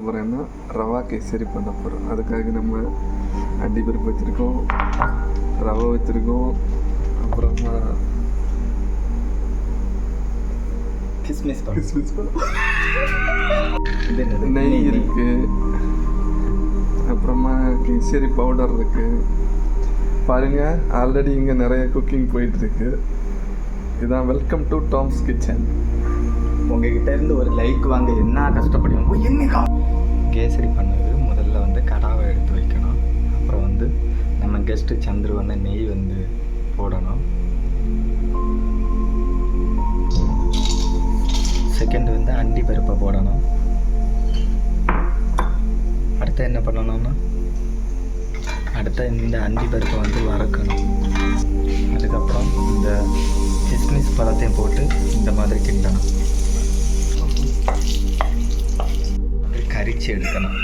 போகிறேன்னா ரவா கேசரி பண்ண போகிறோம். அதுக்காக நம்ம அண்டிப்பருப்பு வச்சுருக்கோம், ரவை வச்சுருக்கோம், அப்புறமா கிஸ்மிஸ் நெய் இருக்குது, அப்புறமா கேசரி பவுடர் இருக்குது. பாருங்கள், ஆல்ரெடி இங்கே நிறைய குக்கிங் போயிட்டுருக்கு. இதுதான் வெல்கம் டு டாம்ஸ் கிச்சன். உங்ககிட்ட இருந்து ஒரு லைக் வாங்க என்ன கஷ்டப்படுவோம். கேசரி பண்ணது முதல்ல வந்து கடாவை எடுத்து வைக்கணும். அப்புறம் வந்து நம்ம கெஸ்ட்டு சந்திரு வந்து நெய் வந்து போடணும். செகண்ட் வந்து அண்டி பருப்பை போடணும். அடுத்து என்ன பண்ணணும்னா இந்த அண்டி பருப்பை வந்து வறுக்கணும். அதுக்கப்புறம் இந்த கிஸ்மிஸ் பழத்தையும் போட்டு இந்த மாதிரி கிண்டணும். கரிச்சு எடுக்கணும்.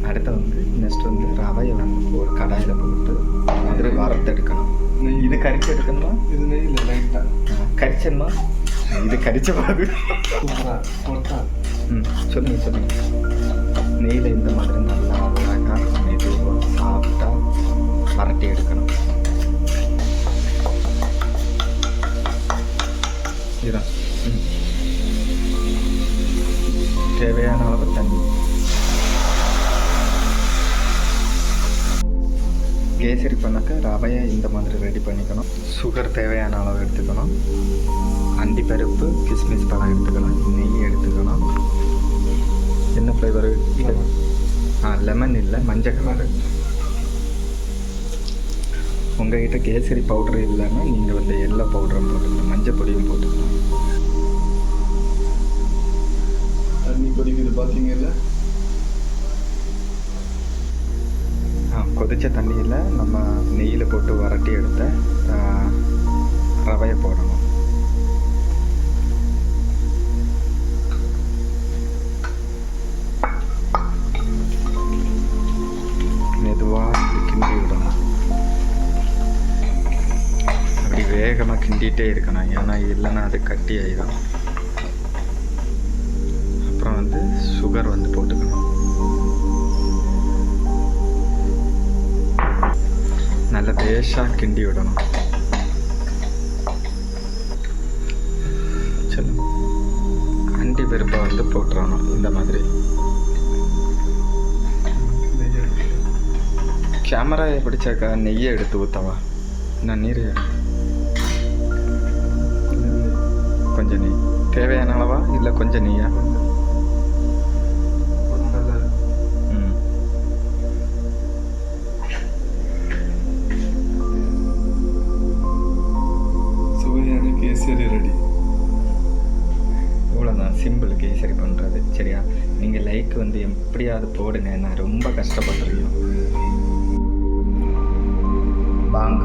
அடுத்து வந்து நெக்ஸ்ட் வந்து ரவையை வந்து ஒரு கடாயில் போட்டு மாதிரி வறுத்தெடுக்கணும். இது கரிச்சு எடுக்கணுமா? இது நெய்யில் லைட்டாக கரிச்சணுமா? இது கரிச்ச பாது சொல்லுங்க. நெய்யில் இந்த மாதிரி நல்லா அழகாக மெதுவாக சாஃப்டாக வறட்டி எடுக்கணும். இதுதான் தேவையான அளவு தண்ணி. கேசரி பண்ணாக்க ரவையை இந்த மாதிரி ரெடி பண்ணிக்கணும். சுகர் தேவையான அளவு எடுத்துக்கணும். அண்டி பருப்பு, கிஸ்மிஸ் பழம் எடுத்துக்கணும். நெய் எடுத்துக்கணும். என்ன ஃப்ளேவரு? லெமன் இல்லை, மஞ்சள் கலர். உங்கள்கிட்ட கேசரி பவுடர் இல்லைன்னா நீங்கள் வந்து எல்லோ பவுடரும் போட்டுக்கணும், மஞ்சள் பொடியும் போட்டுக்கணும். தண்ணி கொதிக்குது பார்த்தீங்கல்ல? கொதித்த தண்ணியில் நம்ம நெய்யில் போட்டு வறட்டி எடுத்த ரவையை போடணும். மெதுவாக கிண்டி விடணும். அப்படி வேகமாக கிண்டிகிட்டே இருக்கணும், ஏன்னா இல்லைன்னா அது கட்டி ஆகிடும். அப்புறம் வந்து சுகர் வந்து போட்டுக்கணும். நல்ல லேசாக கிண்டி விடணும். சொல்லுங்க. அண்டி பருப்பை வந்து போட்டுறணும் இந்த மாதிரி. கேமரா பிடிச்சாக்கா நெய்யை எடுத்து ஊற்றவா? நான் நீர் கொஞ்சம் நெய் தேவையான அளவா இல்லை கொஞ்சம் நெய்யா? சுவையான கேசரி ரெடி. இவ்வளோதான் சிம்பிள் கேசரி பண்ணுறது. சரியா? நீங்கள் லைக் வந்து எப்படியாவது போடுங்க, நான் ரொம்ப கஷ்டப்பட்டுருக்கோம். வாங்க.